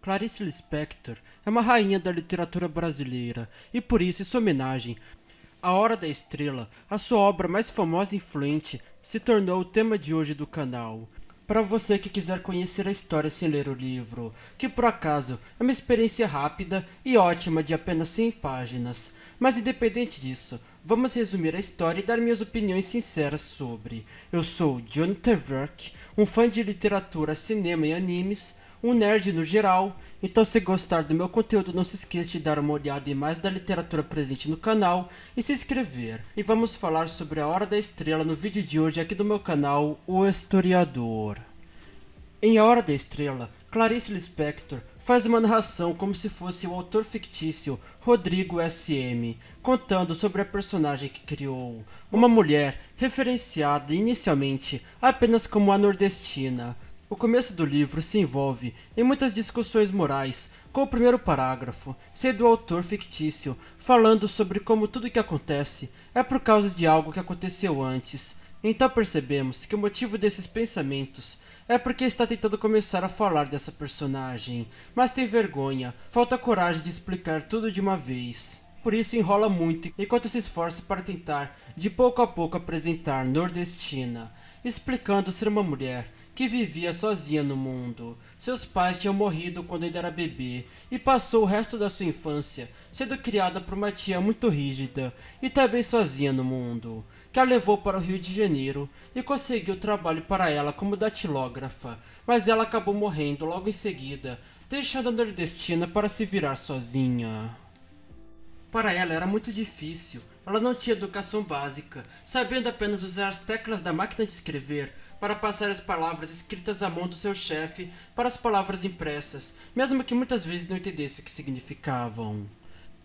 Clarice Lispector é uma rainha da literatura brasileira e por isso, em sua homenagem, A Hora da Estrela, a sua obra mais famosa e influente, se tornou o tema de hoje do canal. Para você que quiser conhecer a história sem ler o livro, que por acaso é uma experiência rápida e ótima de apenas 100 páginas. Mas independente disso, vamos resumir a história e dar minhas opiniões sinceras sobre. Eu sou Jonathan Rock, um fã de literatura, cinema e animes, um nerd no geral, então se gostar do meu conteúdo não se esqueça de dar uma olhada em mais da literatura presente no canal e se inscrever. E vamos falar sobre A Hora da Estrela no vídeo de hoje aqui do meu canal, O Historiador. Em A Hora da Estrela, Clarice Lispector faz uma narração como se fosse o autor fictício Rodrigo S.M., contando sobre a personagem que criou, uma mulher referenciada inicialmente apenas como a nordestina. O começo do livro se envolve em muitas discussões morais, com o primeiro parágrafo sendo o autor fictício falando sobre como tudo que acontece é por causa de algo que aconteceu antes. Então percebemos que o motivo desses pensamentos é porque está tentando começar a falar dessa personagem, mas tem vergonha, falta coragem de explicar tudo de uma vez. Por isso enrola muito enquanto se esforça para tentar, de pouco a pouco, apresentar Nordestina, explicando ser uma mulher que vivia sozinha no mundo. Seus pais tinham morrido quando ainda era bebê e passou o resto da sua infância sendo criada por uma tia muito rígida e também sozinha no mundo, que a levou para o Rio de Janeiro e conseguiu trabalho para ela como datilógrafa, mas ela acabou morrendo logo em seguida, deixando a nordestina para se virar sozinha. Para ela era muito difícil, ela não tinha educação básica, sabendo apenas usar as teclas da máquina de escrever para passar as palavras escritas à mão do seu chefe para as palavras impressas, mesmo que muitas vezes não entendesse o que significavam.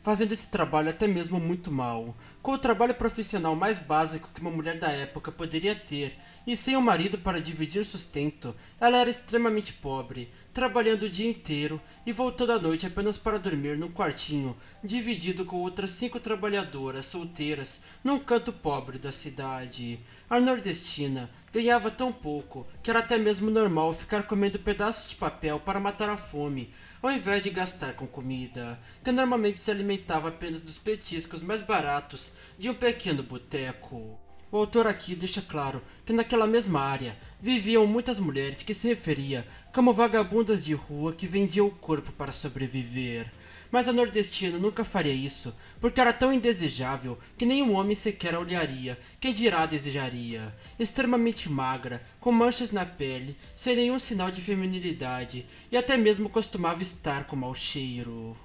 Fazendo esse trabalho até mesmo muito mal, com o trabalho profissional mais básico que uma mulher da época poderia ter, e sem um marido para dividir sustento, ela era extremamente pobre, trabalhando o dia inteiro e voltando à noite apenas para dormir num quartinho, dividido com outras 5 trabalhadoras solteiras num canto pobre da cidade. A nordestina ganhava tão pouco que era até mesmo normal ficar comendo pedaços de papel para matar a fome, ao invés de gastar com comida, que normalmente se alimentava apenas dos petiscos mais baratos de um pequeno boteco. O autor aqui deixa claro que naquela mesma área viviam muitas mulheres que se referia como vagabundas de rua que vendiam o corpo para sobreviver. Mas a nordestina nunca faria isso, porque era tão indesejável que nenhum homem sequer a olharia, quem dirá desejaria. Extremamente magra, com manchas na pele, sem nenhum sinal de feminilidade, e até mesmo costumava estar com mau cheiro.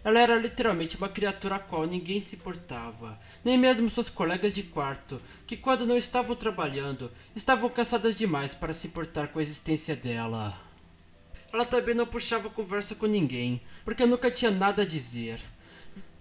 Ela era literalmente uma criatura a qual ninguém se importava, nem mesmo suas colegas de quarto, que quando não estavam trabalhando, estavam cansadas demais para se importar com a existência dela. Ela também não puxava conversa com ninguém, porque nunca tinha nada a dizer.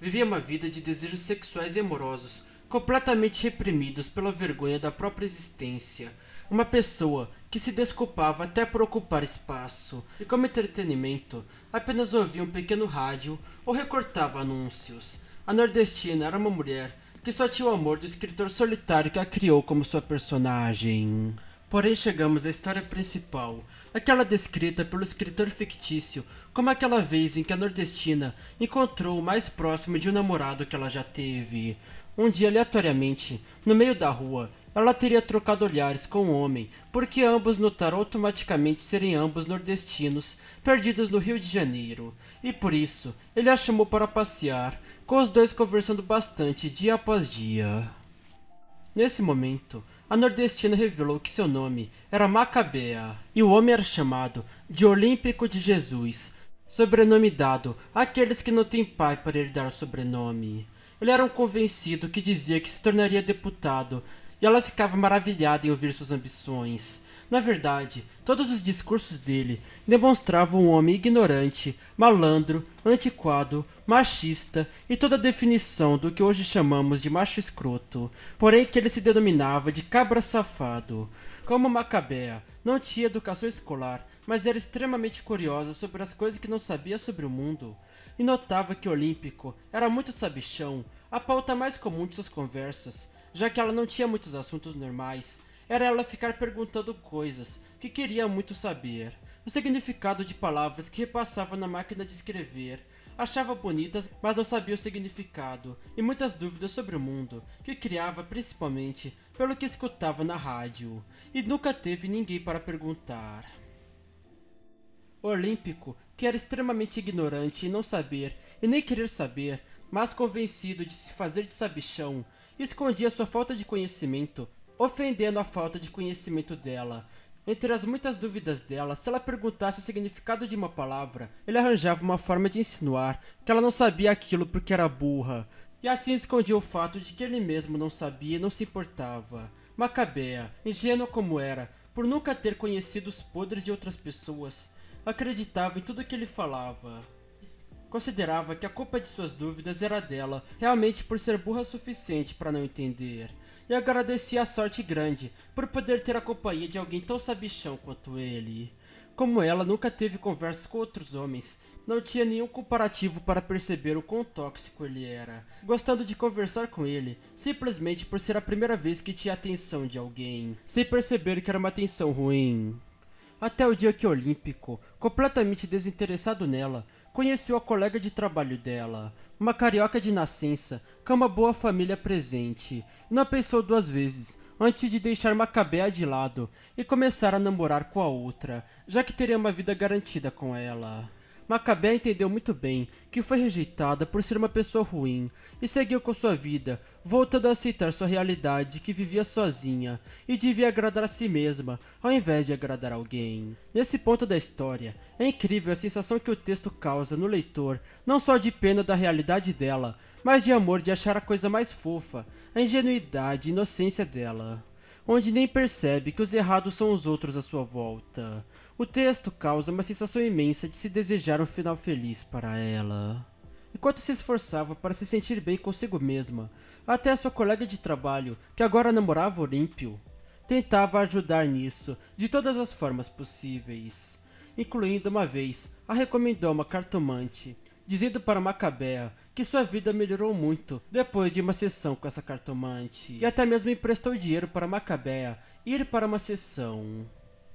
Vivia uma vida de desejos sexuais e amorosos, completamente reprimidos pela vergonha da própria existência. Uma pessoa que se desculpava até por ocupar espaço, e como entretenimento, apenas ouvia um pequeno rádio ou recortava anúncios. A nordestina era uma mulher que só tinha o amor do escritor solitário que a criou como sua personagem. Porém chegamos à história principal, aquela descrita pelo escritor fictício como aquela vez em que a nordestina encontrou o mais próximo de um namorado que ela já teve. Um dia, aleatoriamente, no meio da rua, ela teria trocado olhares com um homem, porque ambos notaram automaticamente serem ambos nordestinos, perdidos no Rio de Janeiro, e por isso ele a chamou para passear, com os dois conversando bastante dia após dia. Nesse momento, a nordestina revelou que seu nome era Macabea, e o homem era chamado de Olímpico de Jesus, sobrenome dado àqueles que não têm pai para herdar o sobrenome. Ele era um convencido que dizia que se tornaria deputado, e ela ficava maravilhada em ouvir suas ambições. Na verdade, todos os discursos dele demonstravam um homem ignorante, malandro, antiquado, machista e toda a definição do que hoje chamamos de macho escroto, porém que ele se denominava de cabra safado. Como Macabea não tinha educação escolar, mas era extremamente curiosa sobre as coisas que não sabia sobre o mundo, e notava que Olímpico era muito sabichão, a pauta mais comum de suas conversas, já que ela não tinha muitos assuntos normais, era ela ficar perguntando coisas que queria muito saber, o significado de palavras que repassava na máquina de escrever. Achava bonitas, mas não sabia o significado, e muitas dúvidas sobre o mundo, que criava principalmente pelo que escutava na rádio, e nunca teve ninguém para perguntar. Olímpico, que era extremamente ignorante em não saber e nem querer saber, mas convencido de se fazer de sabichão, escondia sua falta de conhecimento, ofendendo a falta de conhecimento dela. Entre as muitas dúvidas dela, se ela perguntasse o significado de uma palavra, ele arranjava uma forma de insinuar que ela não sabia aquilo porque era burra, e assim escondia o fato de que ele mesmo não sabia e não se importava. Macabea, ingênua como era, por nunca ter conhecido os podres de outras pessoas, acreditava em tudo que ele falava. Considerava que a culpa de suas dúvidas era dela, realmente por ser burra o suficiente para não entender. E agradecia a sorte grande por poder ter a companhia de alguém tão sabichão quanto ele. Como ela nunca teve conversas com outros homens, não tinha nenhum comparativo para perceber o quão tóxico ele era, gostando de conversar com ele, simplesmente por ser a primeira vez que tinha atenção de alguém, sem perceber que era uma atenção ruim. Até o dia que Olímpico, completamente desinteressado nela, conheceu a colega de trabalho dela, uma carioca de nascença, com uma boa família presente, e não pensou duas vezes antes de deixar Macabea de lado e começar a namorar com a outra, já que teria uma vida garantida com ela. Macabea entendeu muito bem que foi rejeitada por ser uma pessoa ruim e seguiu com sua vida, voltando a aceitar sua realidade que vivia sozinha e devia agradar a si mesma ao invés de agradar alguém. Nesse ponto da história, é incrível a sensação que o texto causa no leitor, não só de pena da realidade dela, mas de amor de achar a coisa mais fofa, a ingenuidade e inocência dela, onde nem percebe que os errados são os outros à sua volta. O texto causa uma sensação imensa de se desejar um final feliz para ela. Enquanto se esforçava para se sentir bem consigo mesma, até sua colega de trabalho, que agora namorava Olímpio, tentava ajudar nisso de todas as formas possíveis, incluindo uma vez a recomendou uma cartomante, dizendo para Macabea que sua vida melhorou muito depois de uma sessão com essa cartomante, e até mesmo emprestou dinheiro para Macabea ir para uma sessão.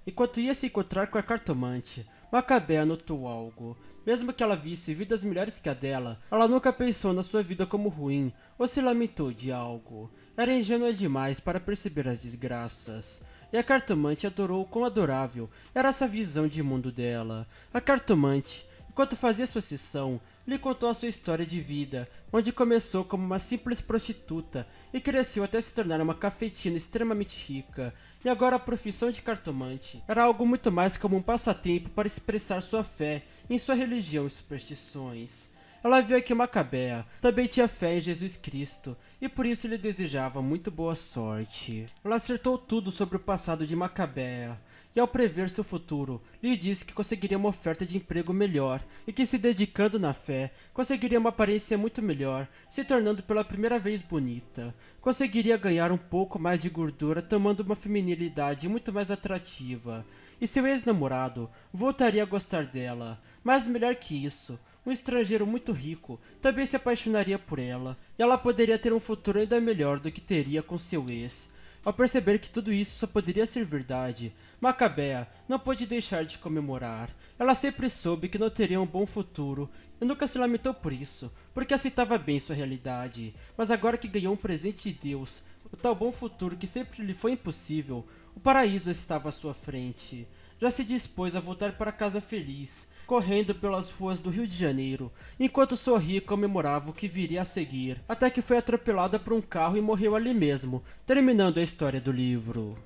Enquanto ia se encontrar com a cartomante, Macabea notou algo. Mesmo que ela visse vidas melhores que a dela, ela nunca pensou na sua vida como ruim ou se lamentou de algo. Era ingênua demais para perceber as desgraças. E a cartomante adorou o quão adorável era essa visão de mundo dela. A cartomante, enquanto fazia sua sessão, lhe contou a sua história de vida, onde começou como uma simples prostituta e cresceu até se tornar uma cafetina extremamente rica, e agora a profissão de cartomante era algo muito mais como um passatempo para expressar sua fé em sua religião e superstições. Ela viu que Macabea também tinha fé em Jesus Cristo e por isso lhe desejava muito boa sorte. Ela acertou tudo sobre o passado de Macabea e ao prever seu futuro, lhe disse que conseguiria uma oferta de emprego melhor e que se dedicando na fé, conseguiria uma aparência muito melhor, se tornando pela primeira vez bonita. Conseguiria ganhar um pouco mais de gordura tomando uma feminilidade muito mais atrativa. E seu ex-namorado voltaria a gostar dela, mas melhor que isso, um estrangeiro muito rico também se apaixonaria por ela, e ela poderia ter um futuro ainda melhor do que teria com seu ex. Ao perceber que tudo isso só poderia ser verdade, Macabea não pôde deixar de comemorar. Ela sempre soube que não teria um bom futuro e nunca se lamentou por isso, porque aceitava bem sua realidade. Mas agora que ganhou um presente de Deus, o tal bom futuro que sempre lhe foi impossível, o paraíso estava à sua frente. Já se dispôs a voltar para casa feliz, correndo pelas ruas do Rio de Janeiro, enquanto sorria e comemorava o que viria a seguir, até que foi atropelada por um carro e morreu ali mesmo, terminando a história do livro.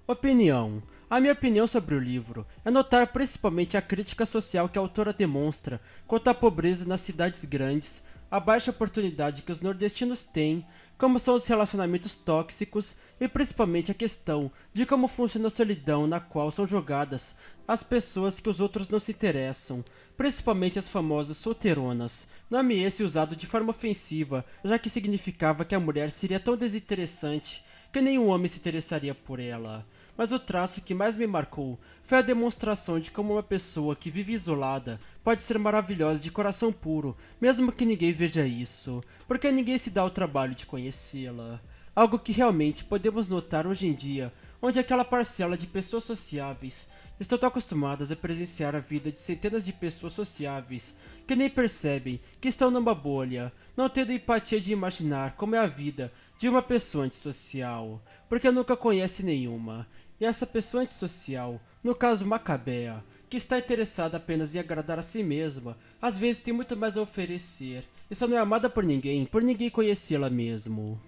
Opinião. A minha opinião sobre o livro é notar principalmente a crítica social que a autora demonstra quanto à pobreza nas cidades grandes, a baixa oportunidade que os nordestinos têm, como são os relacionamentos tóxicos e principalmente a questão de como funciona a solidão na qual são jogadas as pessoas que os outros não se interessam, principalmente as famosas solteironas. Nome esse usado de forma ofensiva, já que significava que a mulher seria tão desinteressante que nenhum homem se interessaria por ela. Mas o traço que mais me marcou foi a demonstração de como uma pessoa que vive isolada pode ser maravilhosa de coração puro, mesmo que ninguém veja isso, porque ninguém se dá o trabalho de conhecê-la. Algo que realmente podemos notar hoje em dia, onde aquela parcela de pessoas sociáveis estão tão acostumadas a presenciar a vida de centenas de pessoas sociáveis que nem percebem que estão numa bolha, não tendo empatia de imaginar como é a vida de uma pessoa antissocial, porque nunca conhece nenhuma. E essa pessoa antissocial, no caso Macabea, que está interessada apenas em agradar a si mesma, às vezes tem muito mais a oferecer, e só não é amada por ninguém conhecê-la mesmo.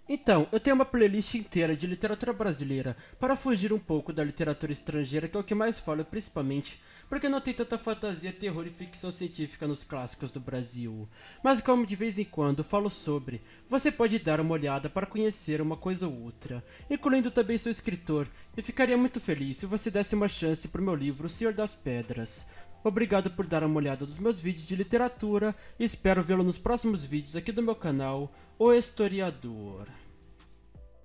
Então, eu tenho uma playlist inteira de literatura brasileira para fugir um pouco da literatura estrangeira, que é o que mais falo, principalmente porque não tem tanta fantasia, terror e ficção científica nos clássicos do Brasil. Mas como de vez em quando falo sobre, você pode dar uma olhada para conhecer uma coisa ou outra, incluindo também seu escritor, e ficaria muito feliz se você desse uma chance para o meu livro O Senhor das Pedras. Obrigado por dar uma olhada nos meus vídeos de literatura e espero vê-lo nos próximos vídeos aqui do meu canal, O Historiador.